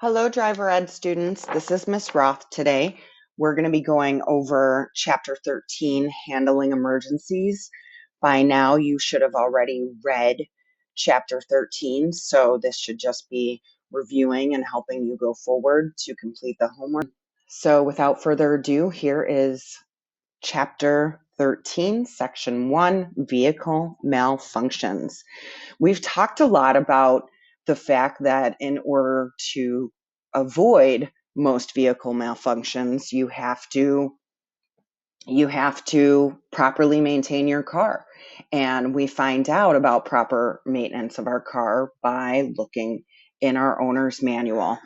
Hello, driver ed students. This is Miss Roth today. We're going to be going over Chapter 13, Handling Emergencies. By now, you should have already read Chapter 13, so this should just be reviewing and helping you go forward to complete the homework. So without further ado, here is Chapter 13, Section 1, Vehicle Malfunctions. We've talked a lot about the fact that in order to avoid most vehicle malfunctions, you have to properly maintain your car. And we find out about proper maintenance of our car by looking in our owner's manual.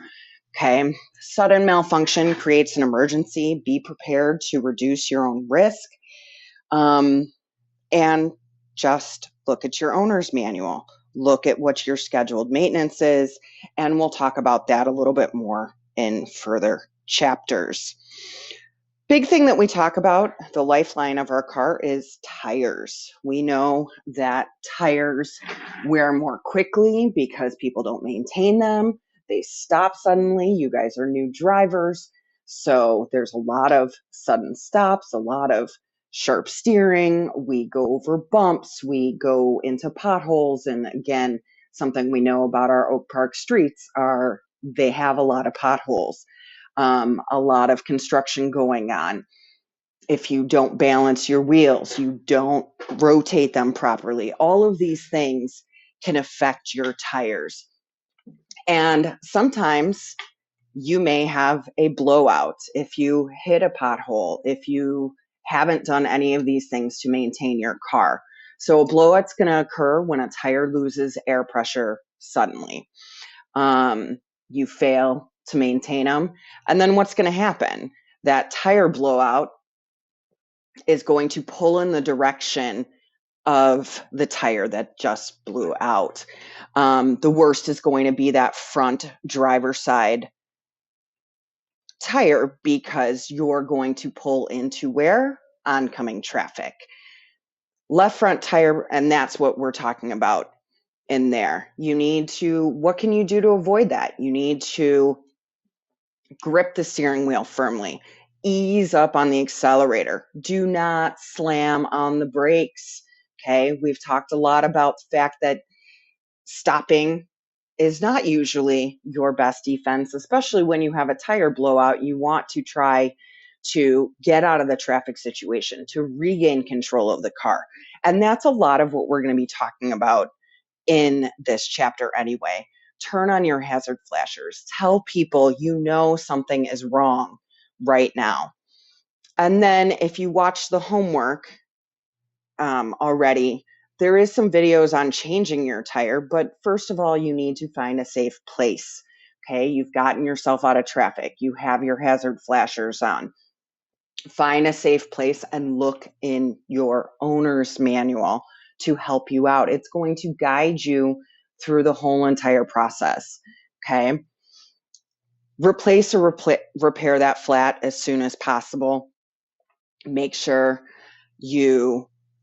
Okay, sudden malfunction creates an emergency. Be prepared to reduce your own risk. And just look at your owner's manual. Look at what your scheduled maintenance is, and we'll talk about that a little bit more in further chapters. Big thing that we talk about, the lifeline of our car, is tires. We know that tires wear more quickly because people don't maintain them. They stop suddenly. You guys are new drivers, so there's a lot of sudden stops, a lot of sharp steering. We go over bumps, we go into potholes, and again, something we know about our Oak Park streets are they have a lot of potholes. A lot of construction going on. If you don't balance your wheels, you don't rotate them properly, all of these things can affect your tires. And sometimes you may have a blowout if you hit a pothole, if you haven't done any of these things to maintain your car. So a blowout's going to occur when a tire loses air pressure suddenly. You fail to maintain them. And then what's going to happen? That tire blowout is going to pull in the direction of the tire that just blew out. The worst is going to be that front driver's side tire because you're going to pull into where? Oncoming traffic. Left front tire, and that's what we're talking about in there. What can you do to avoid that? You need to grip the steering wheel firmly, ease up on the accelerator, do not slam on the brakes. Okay, we've talked a lot about the fact that stopping is not usually your best defense, especially when you have a tire blowout. You want to try to get out of the traffic situation, to regain control of the car. And that's a lot of what we're going to be talking about in this chapter anyway. Turn on your hazard flashers. Tell people you know something is wrong right now. And then if you watch the homework already, there is some videos on changing your tire, but first of all, you need to find a safe place. Okay, you've gotten yourself out of traffic. You have your hazard flashers on. Find a safe place and look in your owner's manual to help you out. It's going to guide you through the whole entire process. Okay, replace or repair that flat as soon as possible. Make sure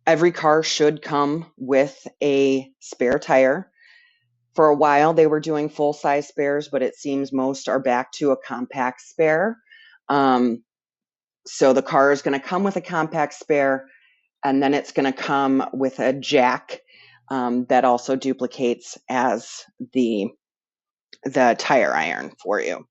every car should come with a spare tire. For a while, they were doing full-size spares, but it seems most are back to a compact spare. So the car is going to come with a compact spare, and then it's going to come with a jack that also duplicates as the tire iron for you.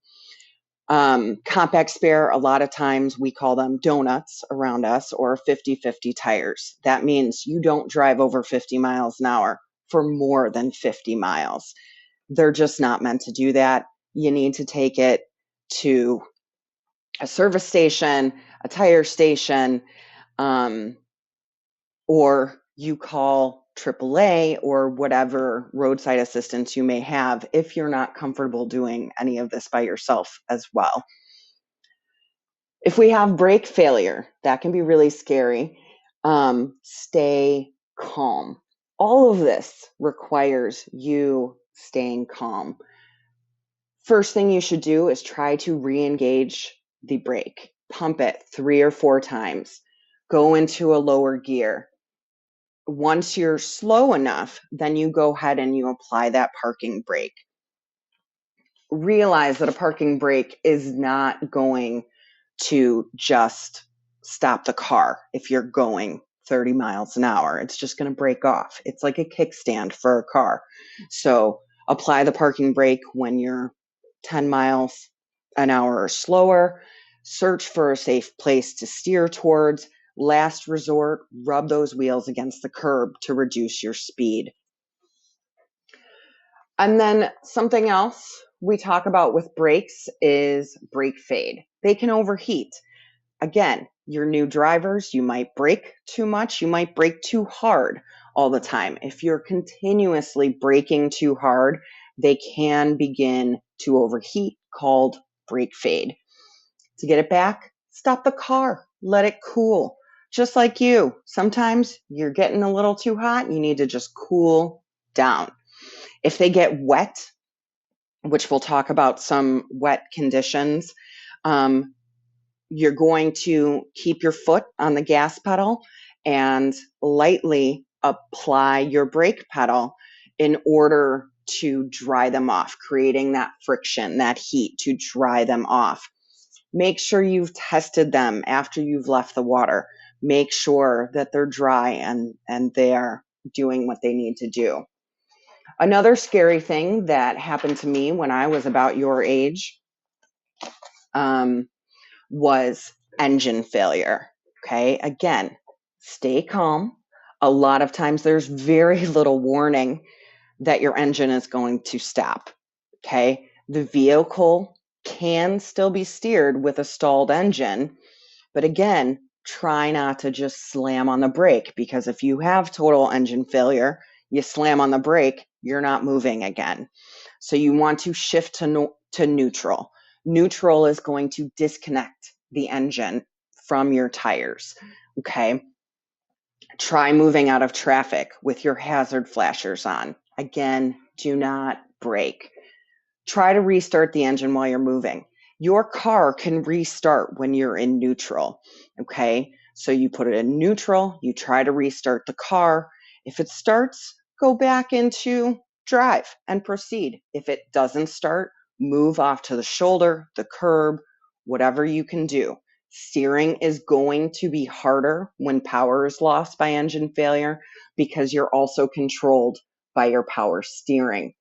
Compact spare, a lot of times we call them donuts around us, or 50-50 tires. That means you don't drive over 50 miles an hour for more than 50 miles. They're just not meant to do that. You need to take it to a service station, a tire station, or you call AAA or whatever roadside assistance you may have if you're not comfortable doing any of this by yourself as well. If we have brake failure, that can be really scary. Stay calm. All of this requires you staying calm. First thing you should do is try to re-engage the brake. Pump it 3 or 4 times. Go into a lower gear. Once you're slow enough, then you go ahead and you apply that parking brake. realize that a parking brake is not going to just stop the car if you're going 30 miles an hour. It's just going to break off. It's like a kickstand for a car. So apply the parking brake when you're 10 miles an hour or slower. Search for a safe place to steer towards. Last resort, rub those wheels against the curb to reduce your speed. And then something else we talk about with brakes is brake fade. They can overheat. Again, you're new drivers, you might brake too much, you might brake too hard all the time. If you're continuously braking too hard, they can begin to overheat, called brake fade. To get it back, stop the car, let it cool. Just like you, sometimes you're getting a little too hot, you need to just cool down. If they get wet, which we'll talk about some wet conditions, you're going to keep your foot on the gas pedal and lightly apply your brake pedal in order to dry them off, creating that friction, that heat to dry them off. Make sure you've tested them after you've left the water. Make sure that they're dry and they are doing what they need to do. Another scary thing that happened to me when I was about your age was engine failure. Okay, again, stay calm. A lot of times there's very little warning that your engine is going to stop. Okay, the vehicle can still be steered with a stalled engine, but again, try not to just slam on the brake, because if you have total engine failure, you slam on the brake, you're not moving again. So you want to shift to neutral. Neutral is going to disconnect the engine from your tires. Okay. Try moving out of traffic with your hazard flashers on. Again, do not brake. Try to restart the engine while you're moving. Your car can restart when you're in neutral. Okay. So you put it in neutral, you try to restart the car. If it starts, go back into drive and proceed. If it doesn't start, move off to the shoulder, the curb, whatever you can do. Steering is going to be harder when power is lost by engine failure, because you're also controlled by your power steering.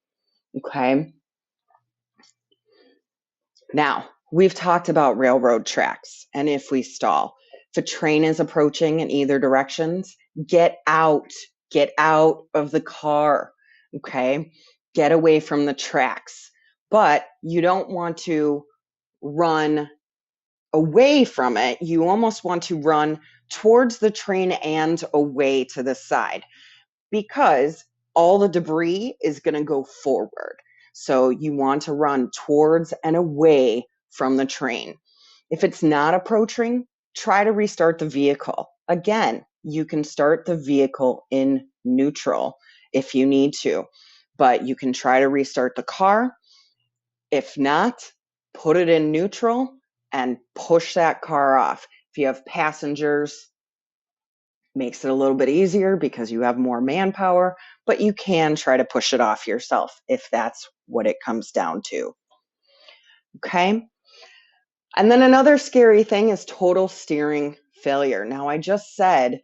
Okay. Now, we've talked about railroad tracks and if we stall. If a train is approaching in either directions, get out of the car. Okay. Get away from the tracks. But you don't want to run away from it. You almost want to run towards the train and away to the side, because all the debris is going to go forward. So you want to run towards and away from the train. If it's not approaching, try to restart the vehicle. Again, you can start the vehicle in neutral if you need to, but you can try to restart the car. If not, put it in neutral and push that car off. If you have passengers, makes it a little bit easier because you have more manpower, but you can try to push it off yourself if that's what it comes down to. Okay. And then another scary thing is total steering failure. Now, I just said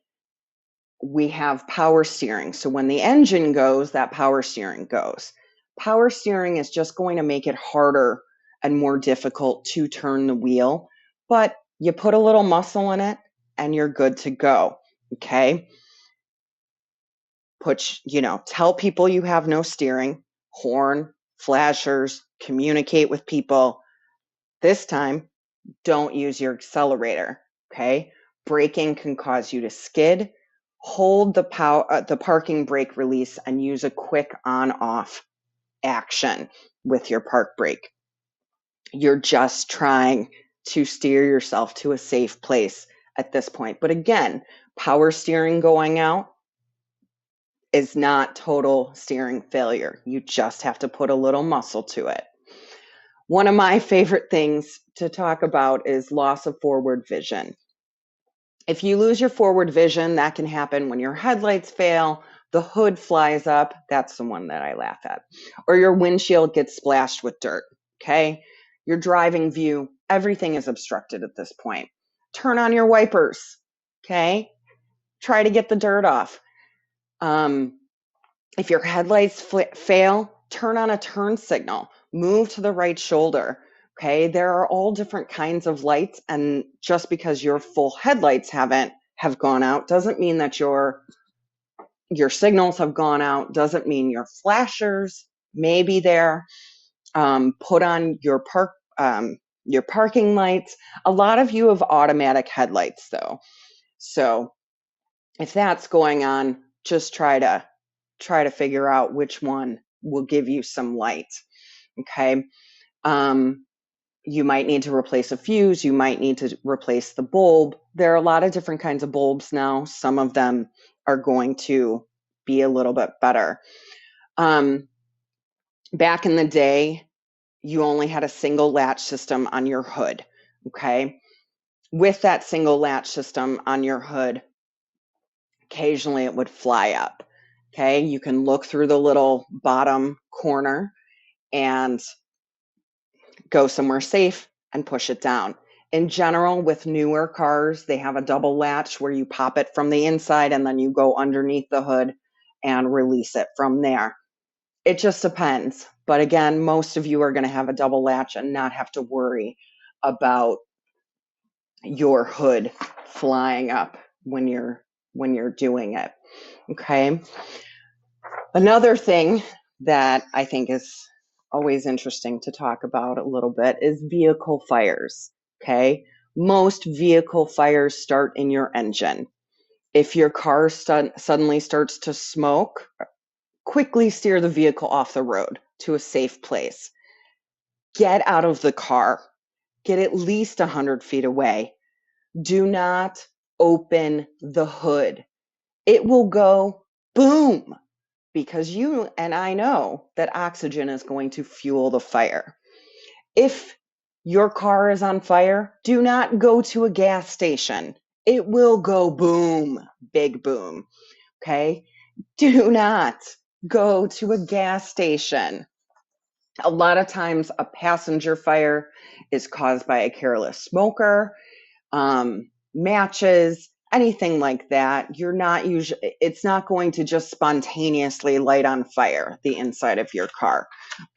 we have power steering. So when the engine goes, that power steering goes. Power steering is just going to make it harder and more difficult to turn the wheel, but you put a little muscle in it and you're good to go. Okay. Tell people you have no steering, horn, flashers, communicate with people. This time, don't use your accelerator, okay? Braking can cause you to skid. Hold the parking brake release and use a quick on-off action with your park brake. You're just trying to steer yourself to a safe place at this point. But again, power steering going out is not total steering failure. You just have to put a little muscle to it. One of my favorite things to talk about is loss of forward vision. If you lose your forward vision, that can happen when your headlights fail, the hood flies up. That's the one that I laugh at. Or your windshield gets splashed with dirt. okay? Your driving view, everything is obstructed at this point. Turn on your wipers, okay? Try to get the dirt off. If your headlights fail, turn on a turn signal, move to the right shoulder, okay? There are all different kinds of lights, and just because your full headlights have gone out doesn't mean that your signals have gone out, doesn't mean your flashers may be there. Put on your parking lights. A lot of you have automatic headlights though. So if that's going on, just try to figure out which one will give you some light. Okay. You might need to replace a fuse. You might need to replace the bulb. There are a lot of different kinds of bulbs now. Some of them are going to be a little bit better. Back in the day, you only had a single latch system on your hood, okay? With that single latch system on your hood, occasionally it would fly up, okay? You can look through the little bottom corner and go somewhere safe and push it down. In general, with newer cars, they have a double latch where you pop it from the inside and then you go underneath the hood and release it from there. It just depends. But again, most of you are going to have a double latch and not have to worry about your hood flying up when you're doing it. Okay. Another thing that I think is always interesting to talk about a little bit is vehicle fires. Okay. Most vehicle fires start in your engine. If your car suddenly starts to smoke, quickly steer the vehicle off the road to a safe place. Get out of the car. Get at least 100 feet away. Do not open the hood. It will go boom, because you and I know that oxygen is going to fuel the fire. If your car is on fire, do not go to a gas station. It will go boom, big boom. Okay? Do not go to a gas station. A lot of times a passenger fire is caused by a careless smoker, matches, anything like that. It's not going to just spontaneously light on fire the inside of your car.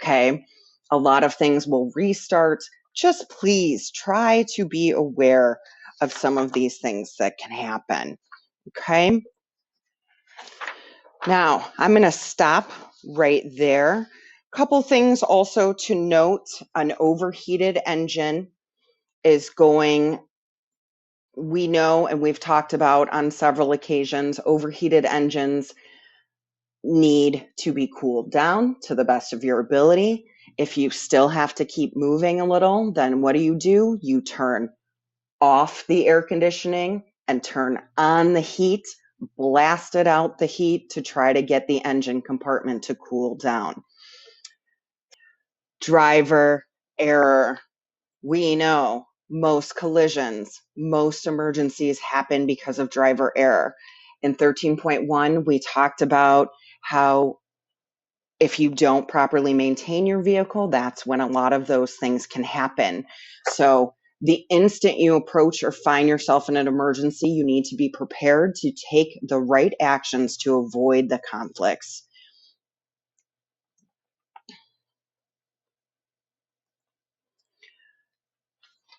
Okay. A lot of things will restart. Just please try to be aware of some of these things that can happen. Okay. Now I'm going to stop right there. Couple things also to note: an overheated engine is we know, and we've talked about on several occasions, overheated engines need to be cooled down to the best of your ability. If you still have to keep moving a little, then what do? You turn off the air conditioning and turn on the heat, blast it out the heat to try to get the engine compartment to cool down. Driver error. We know most collisions, most emergencies happen because of driver error. In 13.1, we talked about how if you don't properly maintain your vehicle, that's when a lot of those things can happen. So the instant you approach or find yourself in an emergency, you need to be prepared to take the right actions to avoid the conflicts.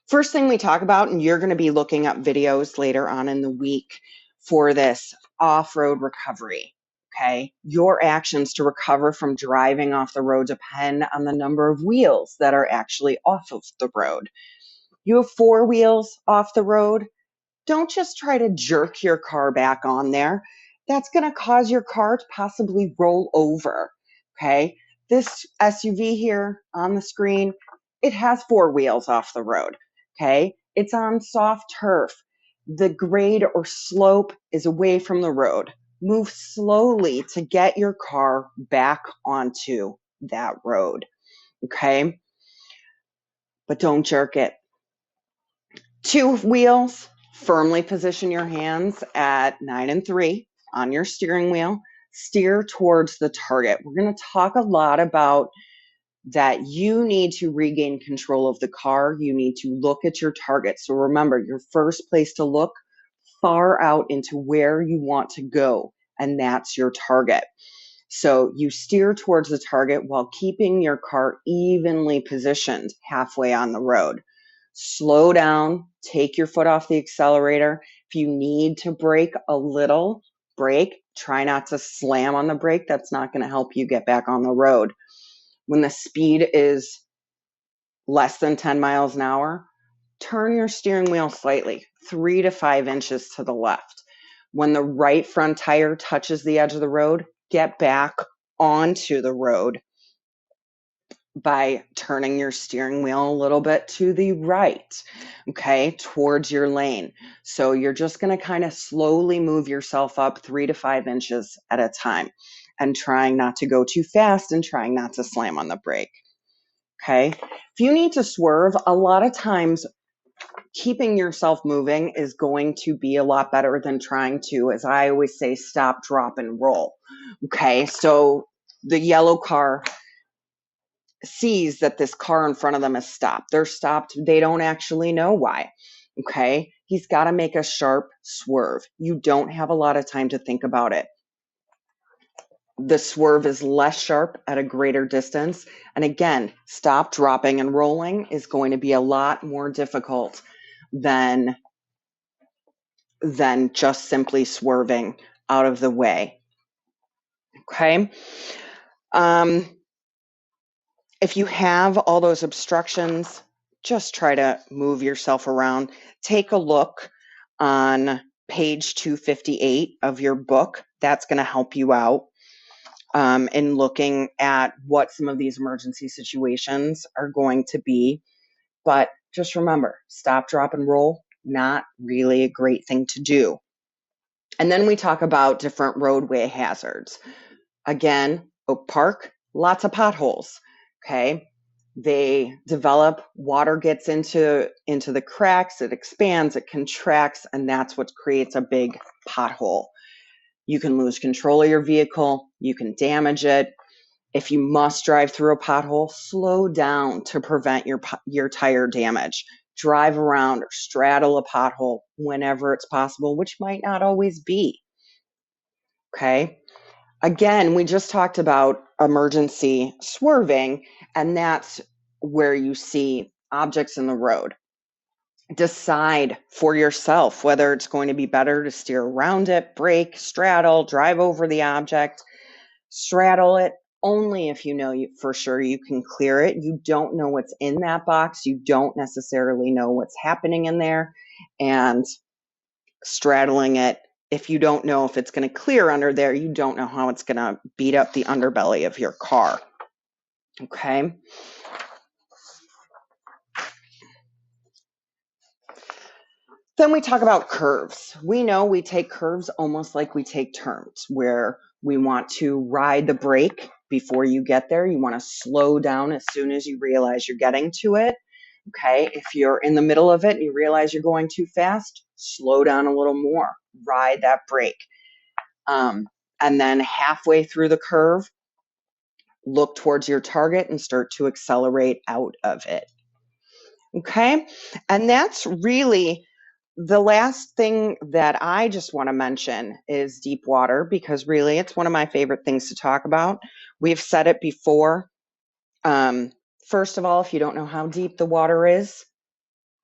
First thing we talk about, and you're going to be looking up videos later on in the week for this, off-road recovery. Okay. Your actions to recover from driving off the road depend on the number of wheels that are actually off of the road. You have 4 wheels off the road. Don't just try to jerk your car back on there. That's going to cause your car to possibly roll over. Okay. This SUV here on the screen, it has 4 wheels off the road. Okay. It's on soft turf. The grade or slope is away from the road. Move slowly to get your car back onto that road. Okay. But don't jerk it. 2 wheels, firmly position your hands at 9 and 3 on your steering wheel. Steer towards the target. We're going to talk a lot about that you need to regain control of the car. You need to look at your target. So remember, your first place to look far out into where you want to go, and that's your target. So you steer towards the target while keeping your car evenly positioned halfway on the road. Slow down, take your foot off the accelerator. If you need to brake a little, brake. Try not to slam on the brake. That's not going to help you get back on the road. When the speed is less than 10 miles an hour, turn your steering wheel slightly, 3 to 5 inches to the left. When the right front tire touches the edge of the road, get back onto the road by turning your steering wheel a little bit to the right, okay, towards your lane. So you're just going to kind of slowly move yourself up 3 to 5 inches at a time, and trying not to go too fast and trying not to slam on the brake. Okay. If you need to swerve, a lot of times keeping yourself moving is going to be a lot better than trying to, as I always say, stop, drop, and roll. Okay. So the yellow car sees that this car in front of them is stopped. They're stopped. They don't actually know why. Okay. He's got to make a sharp swerve. You don't have a lot of time to think about it. The swerve is less sharp at a greater distance. And again, stop, dropping, and rolling is going to be a lot more difficult than just simply swerving out of the way. Okay. If you have all those obstructions, just try to move yourself around. Take a look on page 258 of your book. That's going to help you out in looking at what some of these emergency situations are going to be. But just remember, stop, drop, and roll, not really a great thing to do. And then we talk about different roadway hazards. Again, Oak Park, lots of potholes. Okay. They develop, water gets into the cracks, it expands, it contracts, and that's what creates a big pothole. You can lose control of your vehicle, you can damage it. If you must drive through a pothole, slow down to prevent your tire damage. Drive around or straddle a pothole whenever it's possible, which might not always be. Okay. Again, we just talked about emergency swerving, and that's where you see objects in the road. Decide for yourself whether it's going to be better to steer around it, brake, straddle, drive over the object. Straddle it only if you know for sure you can clear it. You don't know what's in that box. You don't necessarily know what's happening in there. And straddling it, if you don't know if it's going to clear under there, you don't know how it's going to beat up the underbelly of your car. Okay. Then we talk about curves. We know we take curves almost like we take turns, where we want to ride the brake before you get there. You want to slow down as soon as you realize you're getting to it. Okay. If you're in the middle of it and you realize you're going too fast, slow down a little more, ride that brake. And then halfway through the curve, look towards your target and start to accelerate out of it. Okay. And that's really the last thing that I just want to mention is deep water, because really it's one of my favorite things to talk about. We've said it before. First of all, if you don't know how deep the water is,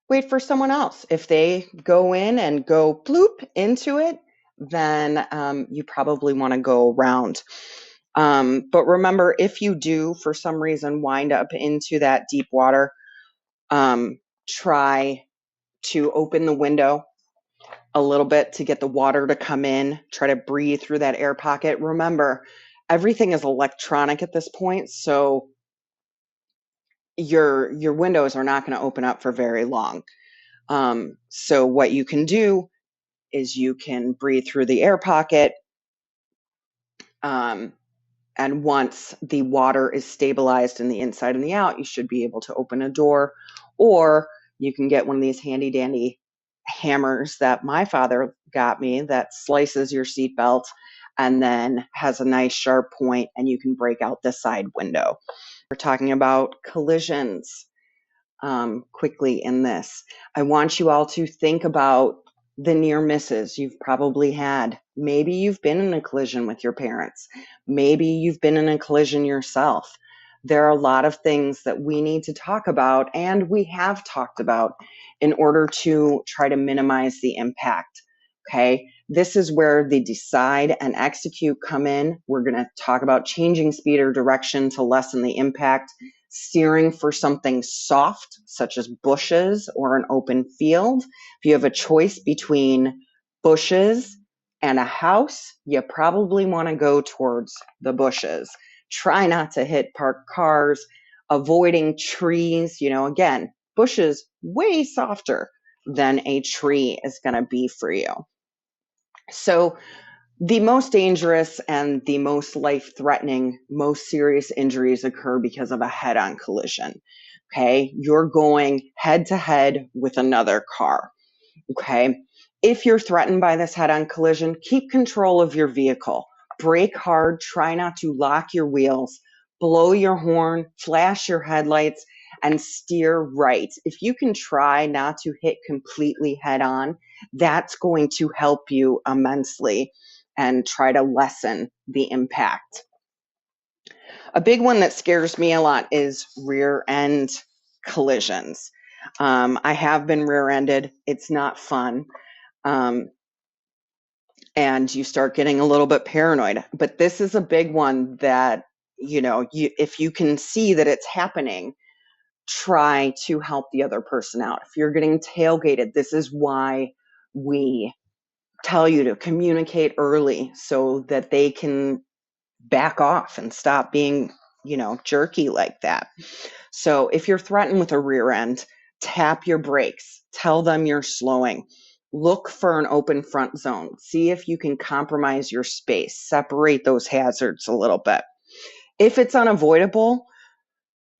wait for someone else. If they go in and go bloop into it, then you probably want to go around. But remember, if you do, for some reason, wind up into that deep water, try to open the window a little bit to get the water to come in. Try to breathe through that air pocket. Remember, everything is electronic at this point, so your windows are not going to open up for very long. So what you can do is you can breathe through the air pocket, and once the water is stabilized in the inside and the out, you should be able to open a door, or you can get one of these handy dandy hammers that my father got me that slices your seatbelt and then has a nice sharp point, and you can break out the side window. We're talking about collisions quickly in this. I want you all to think about the near misses you've probably had. Maybe you've been in a collision with your parents. Maybe you've been in a collision yourself. There are a lot of things that we need to talk about, and we have talked about, in order to try to minimize the impact. Okay, this is where the decide and execute come in. We're going to talk about changing speed or direction to lessen the impact, steering for something soft, such as bushes or an open field. If you have a choice between bushes and a house, you probably want to go towards the bushes. Try not to hit parked cars, avoiding trees. Again, bushes way softer than a tree is going to be for you. So the most dangerous and the most life-threatening, most serious injuries occur because of a head-on collision. Okay, you're going head-to-head with another car. Okay, if you're threatened by this head-on collision, keep control of your vehicle. Brake hard, try not to lock your wheels, blow your horn, flash your headlights, and steer right. If you can try not to hit completely head-on, that's going to help you immensely and try to lessen the impact. A big one that scares me a lot is rear end collisions. I have been rear-ended. It's not fun. And you start getting a little bit paranoid. But this is a big one that, if you can see that it's happening, try to help the other person out. If you're getting tailgated, this is why we tell you to communicate early so that they can back off and stop being, jerky like that. So if you're threatened with a rear end, tap your brakes, tell them you're slowing. Look for an open front zone. See if you can compromise your space, separate those hazards a little bit. If it's unavoidable,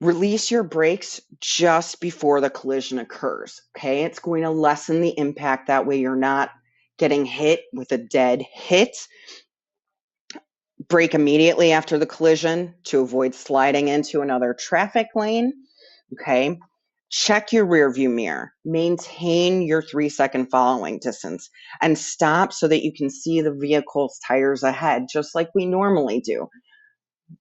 release your brakes just before the collision occurs. Okay, it's going to lessen the impact. That way you're not getting hit with a dead hit. Brake immediately after the collision to avoid sliding into another traffic lane. Okay, check your rear view mirror, maintain your 3-second following distance, and stop so that you can see the vehicle's tires ahead, just like we normally do.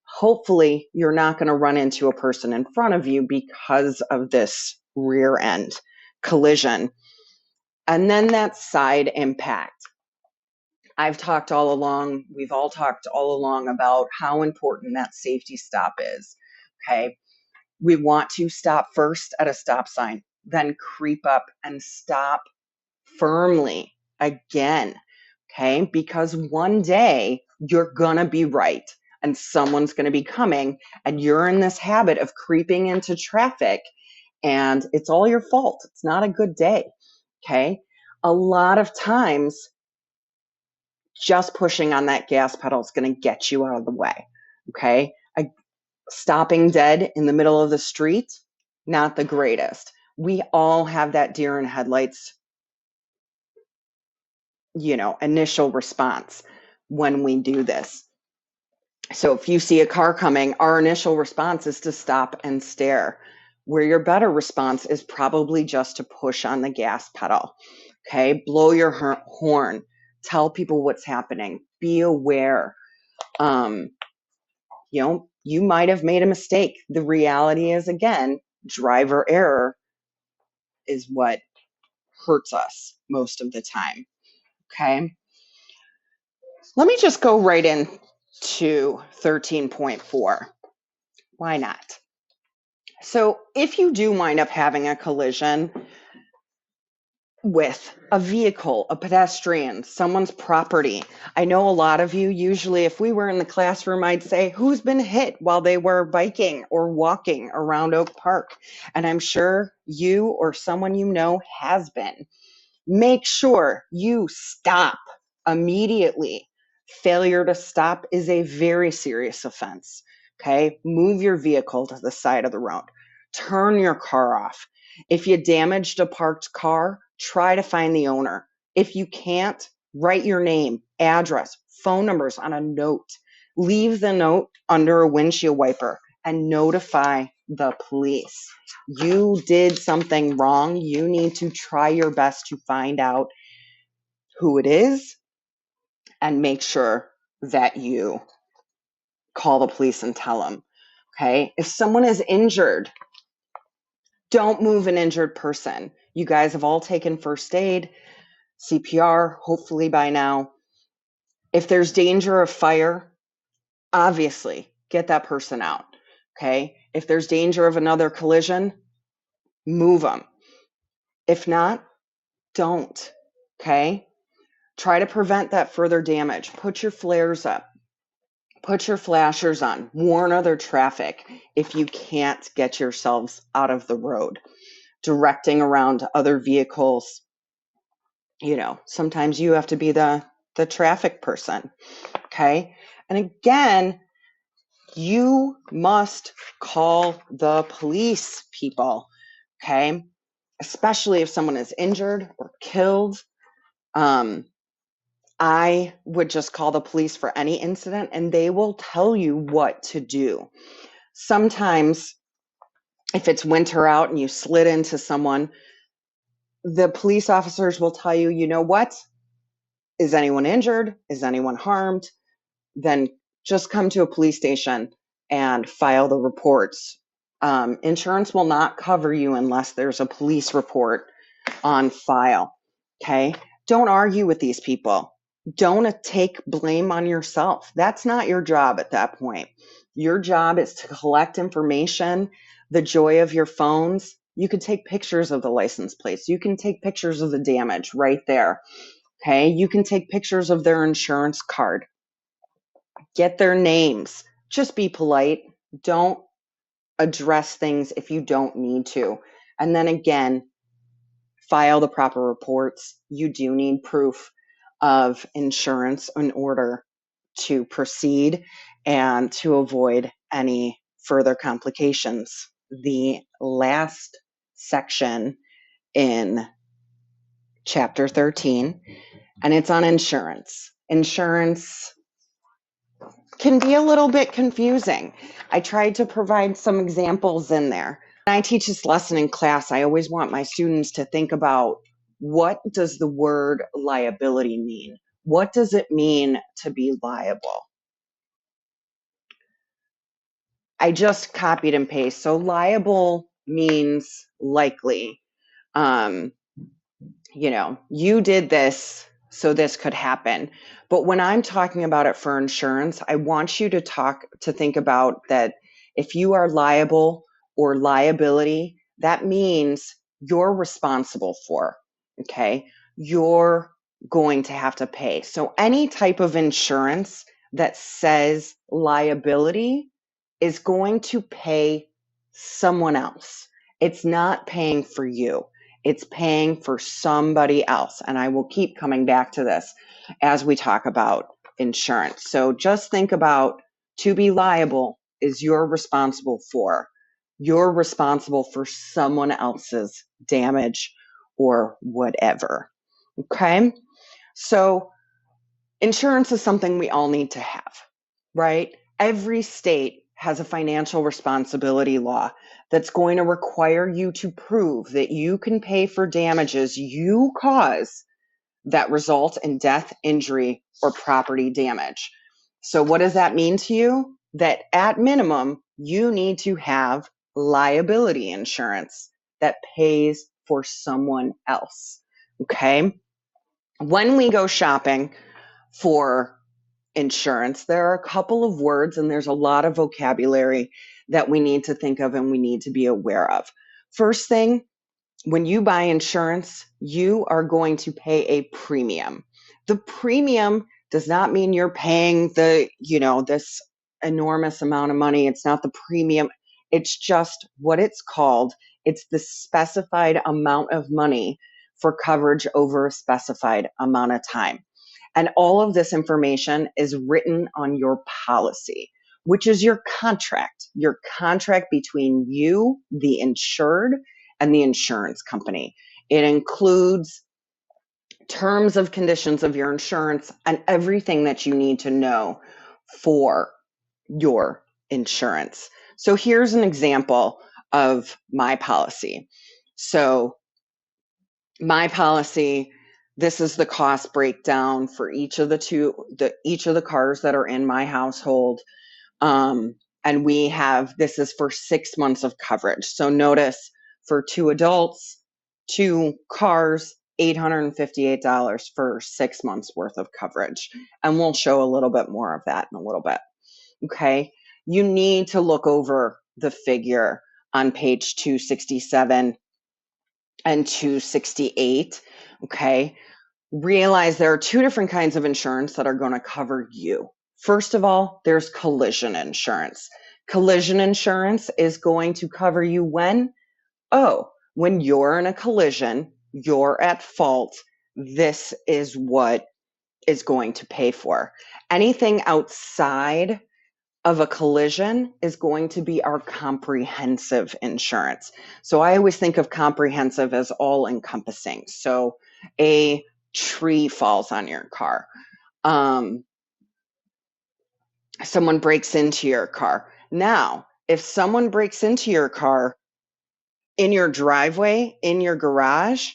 Hopefully, you're not going to run into a person in front of you because of this rear end collision. And then that side impact. We've all talked all along about how important that safety stop is. Okay, we want to stop first at a stop sign, then creep up and stop firmly again. Okay, because one day you're gonna be right and someone's gonna be coming, and you're in this habit of creeping into traffic, and it's all your fault. It's not a good day. Okay, a lot of times just pushing on that gas pedal is going to get you out of the way. Okay, stopping dead in the middle of the street, not the greatest. We all have that deer in headlights, initial response when we do this. So if you see a car coming, our initial response is to stop and stare, where your better response is probably just to push on the gas pedal. Okay, blow your horn, tell people what's happening, be aware. You might have made a mistake. The reality is, again, driver error is what hurts us most of the time. Okay. Let me just go right into 13.4. Why not? So if you do wind up having a collision with a vehicle, a pedestrian, someone's property. I know a lot of you, usually if we were in the classroom, I'd say, who's been hit while they were biking or walking around Oak Park? And I'm sure you or someone you know has been. Make sure you stop immediately. Failure to stop is a very serious offense. Okay, move your vehicle to the side of the road. Turn your car off. If you damaged a parked car, try to find the owner. If you can't, write your name, address, phone numbers on a note. Leave the note under a windshield wiper. and notify the police. You did something wrong. You need to try your best to find out who it is and make sure that you call the police and tell them. Okay. If someone is injured, don't move an injured person. You guys have all taken first aid, CPR, hopefully by now. If there's danger of fire, obviously get that person out. Okay. If there's danger of another collision, move them. If not, don't. Okay. Try to prevent that further damage. Put your flares up. Put your flashers on. Warn other traffic if you can't get yourselves out of the road. Directing around other vehicles. Sometimes you have to be the traffic person. Okay. And again, you must call the police, people. Okay. Especially if someone is injured or killed. I would just call the police for any incident and they will tell you what to do. Sometimes, if it's winter out and you slid into someone, the police officers will tell you, you know what? Is anyone injured? Is anyone harmed? Then just come to a police station and file the reports. Insurance will not cover you unless there's a police report on file. Okay? Don't argue with these people. Don't take blame on yourself. That's not your job at that point. Your job is to collect information, the joy of your phones. You can take pictures of the license plates. You can take pictures of the damage right there. Okay? You can take pictures of their insurance card. Get their names. Just be polite. Don't address things if you don't need to. And then again, file the proper reports. You do need proof of insurance in order to proceed and to avoid any further complications. The last section in chapter 13, and it's on insurance. Insurance can be a little bit confusing. I tried to provide some examples in there. When I teach this lesson in class, I always want my students to think about, what does the word liability mean? What does it mean to be liable? I just copied and pasted. So liable means likely. You did this, so this could happen. But when I'm talking about it for insurance, I want you to think about that if you are liable or liability, that means you're responsible for, okay? You're going to have to pay. So any type of insurance that says liability is going to pay someone else. It's not paying for you. It's paying for somebody else. And I will keep coming back to this as we talk about insurance. So just think about, to be liable is you're responsible for. You're responsible for someone else's damage or whatever. Okay? So insurance is something we all need to have, right? Every state has a financial responsibility law that's going to require you to prove that you can pay for damages you cause that result in death, injury, or property damage. So what does that mean to you? That at minimum, you need to have liability insurance that pays for someone else. Okay? When we go shopping for insurance, there are a couple of words and there's a lot of vocabulary that we need to think of and we need to be aware of. First thing, when you buy insurance, you are going to pay a premium. The premium does not mean you're paying this enormous amount of money. It's not the premium. It's just what it's called. It's the specified amount of money for coverage over a specified amount of time. And all of this information is written on your policy, which is your contract between you, the insured, and the insurance company. It includes terms of conditions of your insurance and everything that you need to know for your insurance. So here's an example of my policy. So my policy, this is the cost breakdown for each of the cars that are in my household. And we have, this is for 6 months of coverage. So notice for 2 adults, 2 cars, $858 for 6 months worth of coverage. And we'll show a little bit more of that in a little bit. Okay. You need to look over the figure on page 267 and 268. Okay. Realize there are 2 different kinds of insurance that are going to cover you. First of all, there's collision insurance. Collision insurance is going to cover you when? Oh, when you're in a collision, you're at fault. This is what is going to pay for. Anything outside of a collision is going to be our comprehensive insurance. So I always think of comprehensive as all encompassing. So a tree falls on your car. Someone breaks into your car. Now, if someone breaks into your car in your driveway, in your garage,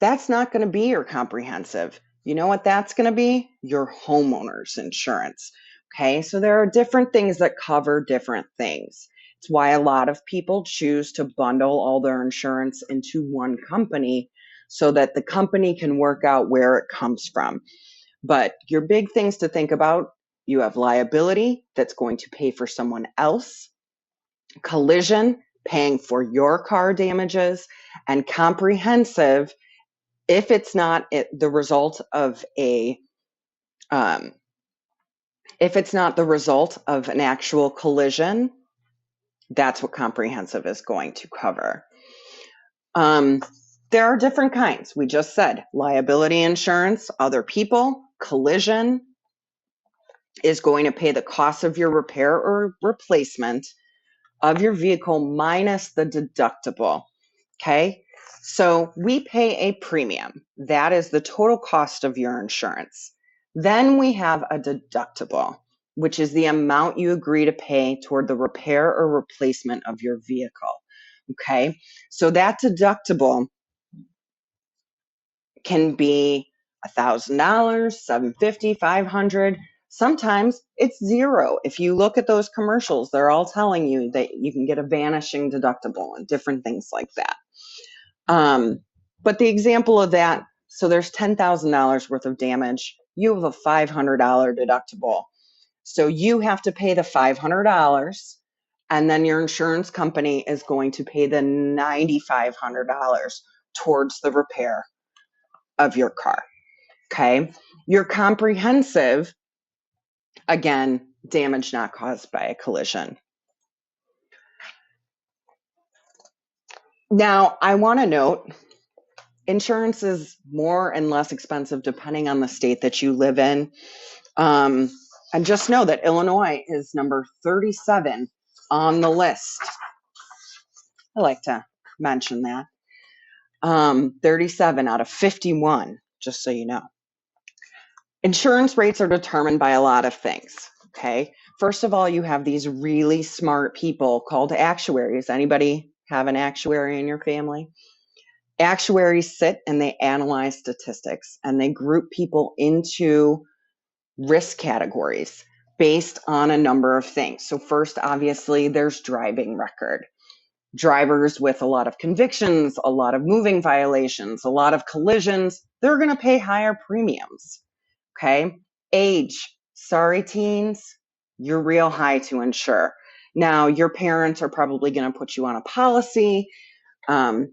that's not going to be your comprehensive. You know what that's going to be? Your homeowner's insurance. Okay, so there are different things that cover different things. It's why a lot of people choose to bundle all their insurance into one company so that the company can work out where it comes from. But your big things to think about, you have liability that's going to pay for someone else, collision paying for your car damages, and comprehensive if it's not the result of if it's not the result of an actual collision, that's what comprehensive is going to cover. There are different kinds. We just said liability insurance, other people, collision is going to pay the cost of your repair or replacement of your vehicle minus the deductible. Okay. So we pay a premium. That is the total cost of your insurance. Then we have a deductible, which is the amount you agree to pay toward the repair or replacement of your vehicle. Okay. So that deductible can be $1,000, $750, $500. Sometimes it's zero. If you look at those commercials, they're all telling you that you can get a vanishing deductible and different things like that. But the example of that, so there's $10,000 worth of damage. You have a $500 deductible. So you have to pay the $500, and then your insurance company is going to pay the $9,500 towards the repair of your car. Okay. Your comprehensive, again, damage not caused by a collision. Now, I want to note insurance is more and less expensive depending on the state that you live in. And just know that Illinois is number 37 on the list. I like to mention that. 37 out of 51, just so you know. Insurance rates are determined by a lot of things. Okay. First of all, you have these really smart people called actuaries. Anybody have an actuary in your family? Actuaries sit and they analyze statistics and they group people into risk categories based on a number of things. So first, obviously, there's driving record. Drivers with a lot of convictions, a lot of moving violations, a lot of collisions, they're going to pay higher premiums. Okay. Age, sorry, teens, you're real high to insure. Now, your parents are probably going to put you on a policy that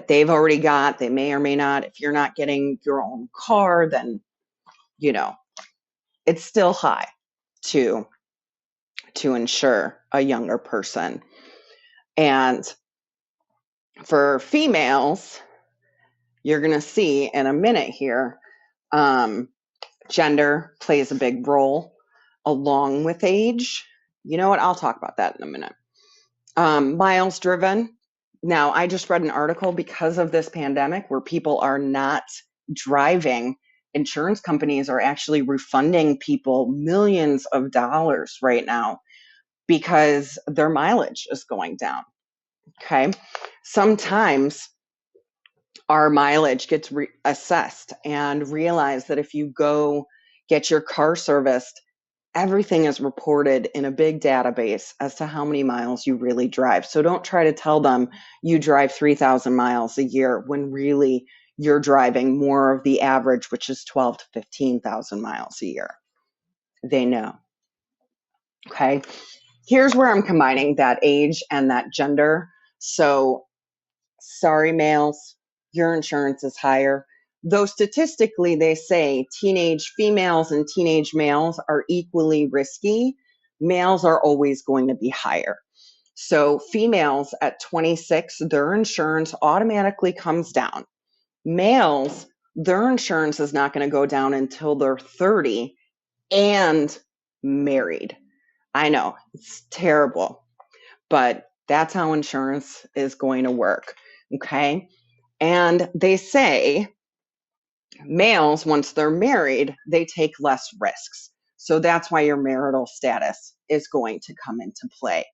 they've already got. They may or may not. If you're not getting your own car, then, you know, it's still high to insure a younger person. And for females, you're going to see in a minute here, gender plays a big role along with age. You know what? I'll talk about that in a minute. Miles driven. Now, I just read an article because of this pandemic where people are not driving. Insurance companies are actually refunding people millions of dollars right now because their mileage is going down. Okay. Sometimes our mileage gets assessed, and realize that if you go get your car serviced, everything is reported in a big database as to how many miles you really drive. So don't try to tell them you drive 3,000 miles a year when really you're driving more of the average, which is 12 to 15,000 miles a year. They know. Okay. Here's where I'm combining that age and that gender. So sorry, males, your insurance is higher. Though statistically, they say teenage females and teenage males are equally risky, males are always going to be higher. So females at 26, their insurance automatically comes down. Males, their insurance is not going to go down until they're 30 and married. I know, it's terrible, but that's how insurance is going to work. Okay. And they say males, once they're married, they take less risks. So that's why your marital status is going to come into play.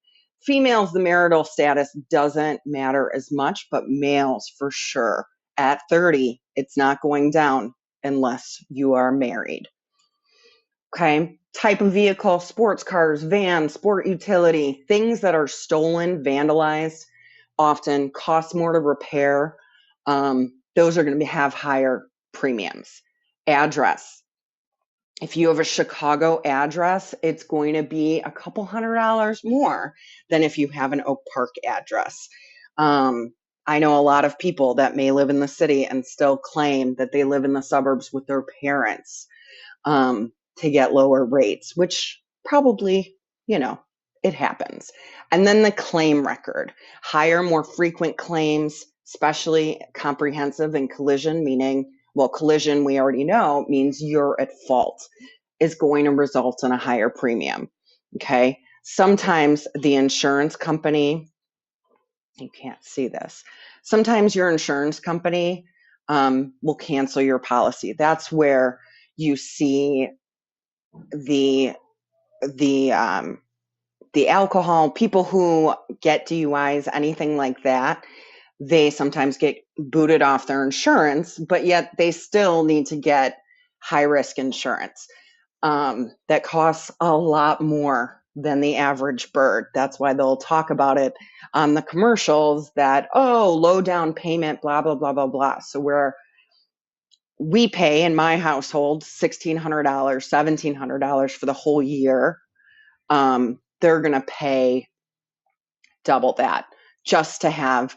Females, the marital status doesn't matter as much, but males for sure. At 30, it's not going down unless you are married. Okay. Type of vehicle, sports cars, vans, sport utility, things that are stolen, vandalized, often cost more to repair. Those are going to have higher premiums. Address. If you have a Chicago address, it's going to be a couple $100 more than if you have an Oak Park address. I know a lot of people that may live in the city and still claim that they live in the suburbs with their parents. To get lower rates, which probably, it happens. And then the claim record, higher, more frequent claims, especially comprehensive and collision, meaning, well, collision, we already know, means you're at fault, is going to result in a higher premium. Okay. Sometimes the insurance company, you can't see this, sometimes your insurance company will cancel your policy. That's where you see the alcohol, people who get DUIs, anything like that, they sometimes get booted off their insurance, but yet they still need to get high risk insurance that costs a lot more than the average bird. That's why they'll talk about it on the commercials that, oh, low down payment, blah, blah, blah, blah, blah. So we pay in my household $1,600, $1,700 for the whole year. They're going to pay double that just to have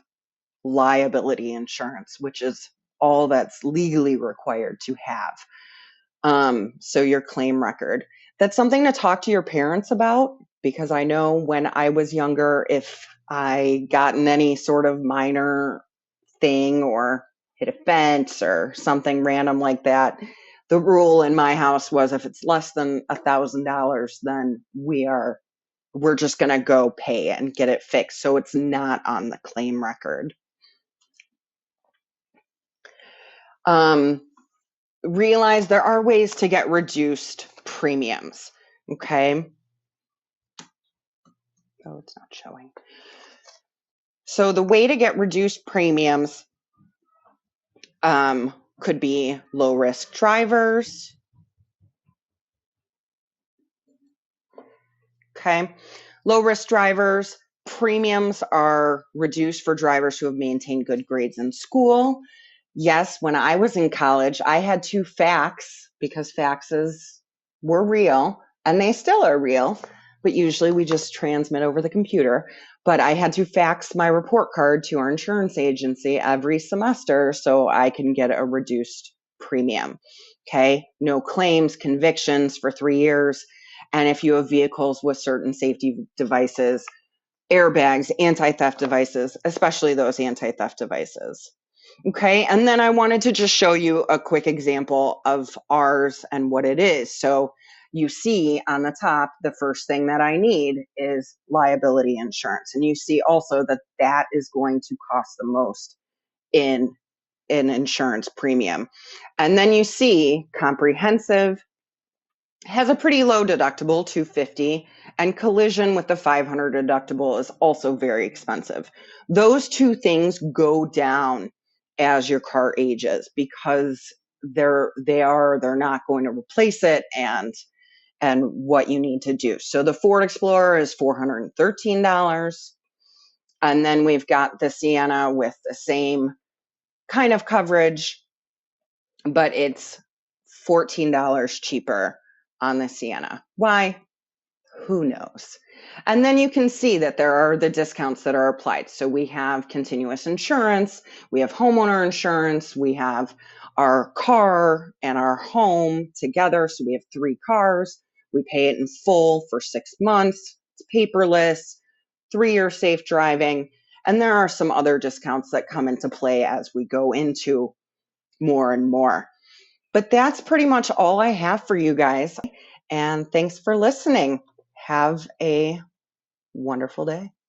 liability insurance, which is all that's legally required to have. So your claim record, that's something to talk to your parents about, because I know when I was younger, if I gotten any sort of minor thing or hit a fence or something random like that, the rule in my house was if it's less than $1,000, then we're just going to go pay and get it fixed. So it's not on the claim record. Realize there are ways to get reduced premiums. Okay. Oh, it's not showing. So the way to get reduced premiums could be low risk drivers. Okay. Low risk drivers, premiums are reduced for drivers who have maintained good grades in school. Yes, when I was in college, I had to fax because faxes were real and they still are real, but usually we just transmit over the computer. But I had to fax my report card to our insurance agency every semester so I can get a reduced premium. Okay. No claims, convictions for 3 years. And if you have vehicles with certain safety devices, airbags, anti-theft devices, especially those anti-theft devices. Okay, and then I wanted to just show you a quick example of ours and what it is. So you see on the top, the first thing that I need is liability insurance. And you see also that that is going to cost the most in an insurance premium. And then you see comprehensive, has a pretty low deductible, 250, and collision with the 500 deductible is also very expensive. Those two things go down as your car ages because they're not going to replace it and what you need to do. So the Ford Explorer is $413. And then we've got the Sienna with the same kind of coverage, but it's $14 cheaper on the Sienna. Why? Who knows? And then you can see that there are the discounts that are applied. So we have continuous insurance, we have homeowner insurance, we have our car and our home together. So we have 3 cars. We pay it in full for 6 months. It's paperless, 3-year safe driving. And there are some other discounts that come into play as we go into more and more. But that's pretty much all I have for you guys. And thanks for listening. Have a wonderful day.